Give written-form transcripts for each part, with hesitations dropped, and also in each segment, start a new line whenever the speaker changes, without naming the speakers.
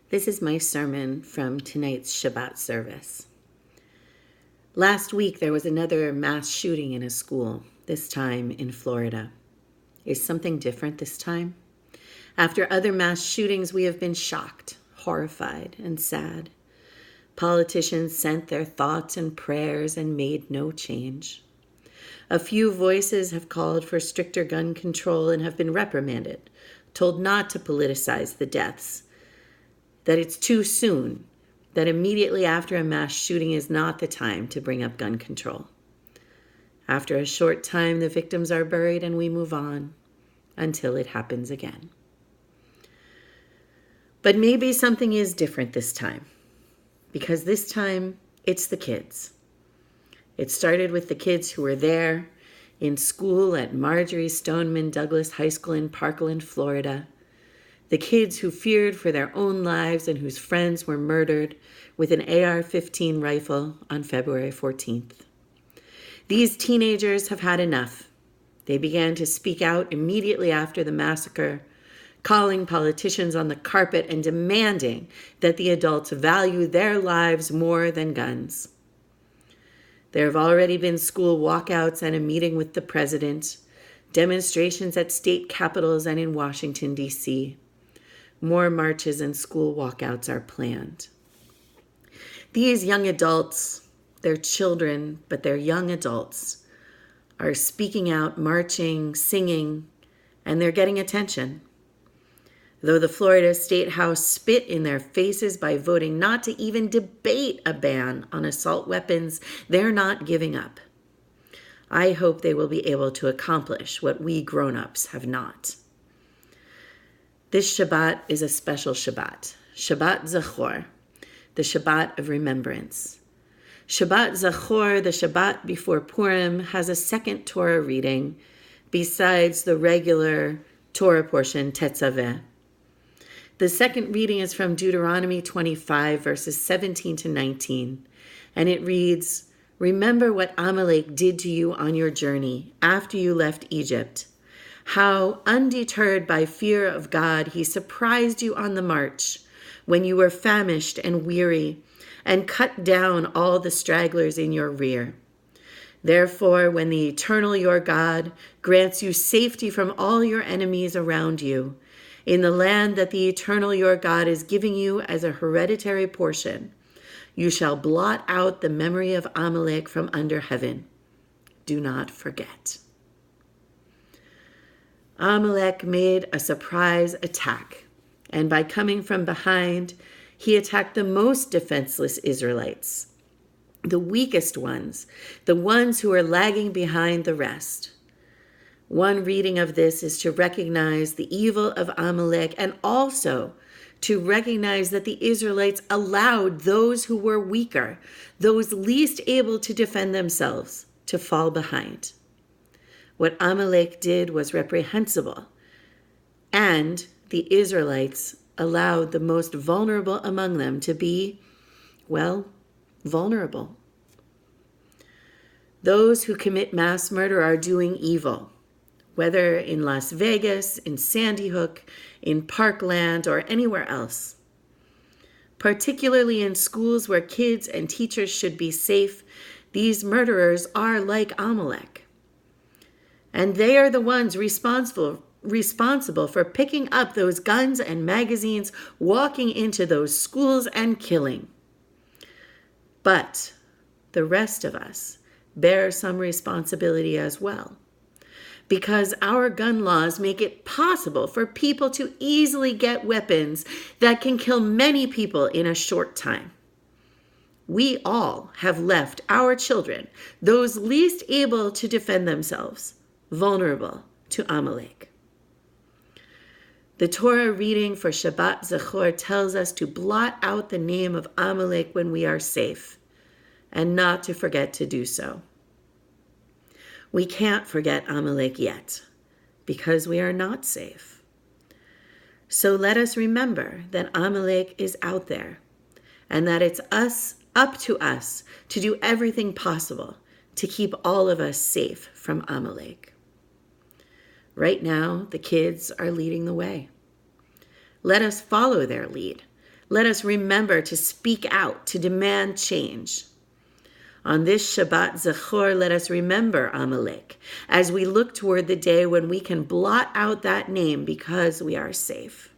This is my sermon from tonight's Shabbat service. Last week, there was another mass shooting in a school, this time in Florida. Is something different this time? After other mass shootings, we have been shocked, horrified, and sad. Politicians sent their thoughts and prayers and made no change. A few voices have called for stricter gun control and have been reprimanded, told not to politicize the deaths, that it's too soon, that immediately after a mass shooting is not the time to bring up gun control. After a short time, the victims are buried and we move on until it happens again. But maybe something is different this time, because this time it's the kids. It started with the kids who were there in school at Marjorie Stoneman Douglas High School in Parkland, Florida. The kids who feared for their own lives and whose friends were murdered with an AR-15 rifle on February 14th. These teenagers have had enough. They began to speak out immediately after the massacre, calling politicians on the carpet and demanding that the adults value their lives more than guns. There have already been school walkouts and a meeting with the president, demonstrations at state capitals and in Washington, D.C. More marches and school walkouts are planned. These young adults, they're children, but they're young adults, are speaking out, marching, singing, and they're getting attention. Though the Florida State House spit in their faces by voting not to even debate a ban on assault weapons, they're not giving up. I hope they will be able to accomplish what we grown-ups have not. This Shabbat is a special Shabbat, Shabbat Zachor, the Shabbat of remembrance. Shabbat Zachor, the Shabbat before Purim, has a second Torah reading besides the regular Torah portion, Tetzaveh. The second reading is from Deuteronomy 25, verses 17 to 19, and it reads, "Remember what Amalek did to you on your journey after you left Egypt. How, undeterred by fear of God, he surprised you on the march when you were famished and weary, and cut down all the stragglers in your rear. Therefore, when the Eternal your God grants you safety from all your enemies around you, in the land that the Eternal your God is giving you as a hereditary portion, you shall blot out the memory of Amalek from under heaven. Do not forget." Amalek made a surprise attack, and by coming from behind, he attacked the most defenseless Israelites, the weakest ones, the ones who are lagging behind the rest. One reading of this is to recognize the evil of Amalek and also to recognize that the Israelites allowed those who were weaker, those least able to defend themselves, to fall behind. What Amalek did was reprehensible, and the Israelites allowed the most vulnerable among them to be, vulnerable. Those who commit mass murder are doing evil, whether in Las Vegas, in Sandy Hook, in Parkland, or anywhere else. Particularly in schools where kids and teachers should be safe, these murderers are like Amalek. And they are the ones responsible for picking up those guns and magazines, walking into those schools and killing. But the rest of us bear some responsibility as well, because our gun laws make it possible for people to easily get weapons that can kill many people in a short time. We all have left our children, those least able to defend themselves, vulnerable to Amalek. The Torah reading for Shabbat Zachor tells us to blot out the name of Amalek when we are safe, and not to forget to do so. We can't forget Amalek yet, because we are not safe. So let us remember that Amalek is out there, and that it's up to us to do everything possible to keep all of us safe from Amalek. Right now, the kids are leading the way. Let us follow their lead. Let us remember to speak out, to demand change. On this Shabbat Zachor, let us remember Amalek as we look toward the day when we can blot out that name because we are safe.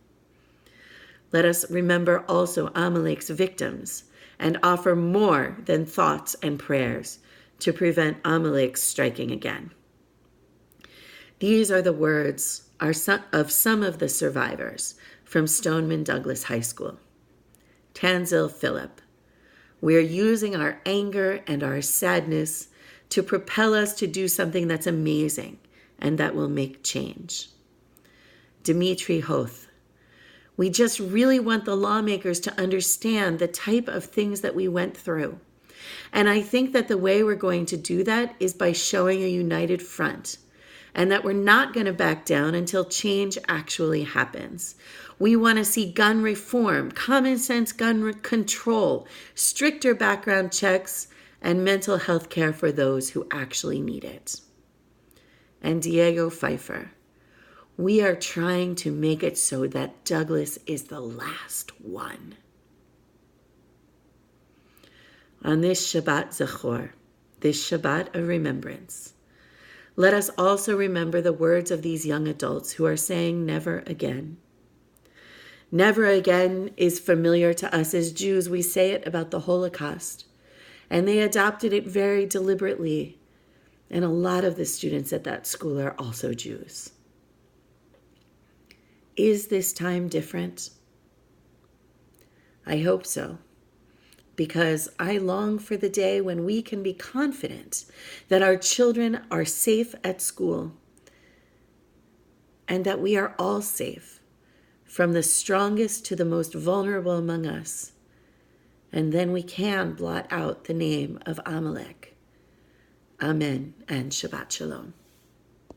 Let us remember also Amalek's victims and offer more than thoughts and prayers to prevent Amalek striking again. These are the words of some of the survivors from Stoneman Douglas High School. Tanzil Phillip, we are using our anger and our sadness to propel us to do something that's amazing and that will make change. Dimitri Hoth, we just really want the lawmakers to understand the type of things that we went through. And I think that the way we're going to do that is by showing a united front, and that we're not going to back down until change actually happens. We want to see gun reform, common sense gun control, stricter background checks, and mental health care for those who actually need it. And Diego Pfeiffer, we are trying to make it so that Douglas is the last one. On this Shabbat Zachor, this Shabbat of remembrance, let us also remember the words of these young adults who are saying never again. Never again is familiar to us as Jews. We say it about the Holocaust, and they adopted it very deliberately. And a lot of the students at that school are also Jews. Is this time different? I hope so, because I long for the day when we can be confident that our children are safe at school and that we are all safe, from the strongest to the most vulnerable among us. And then we can blot out the name of Amalek. Amen and Shabbat Shalom.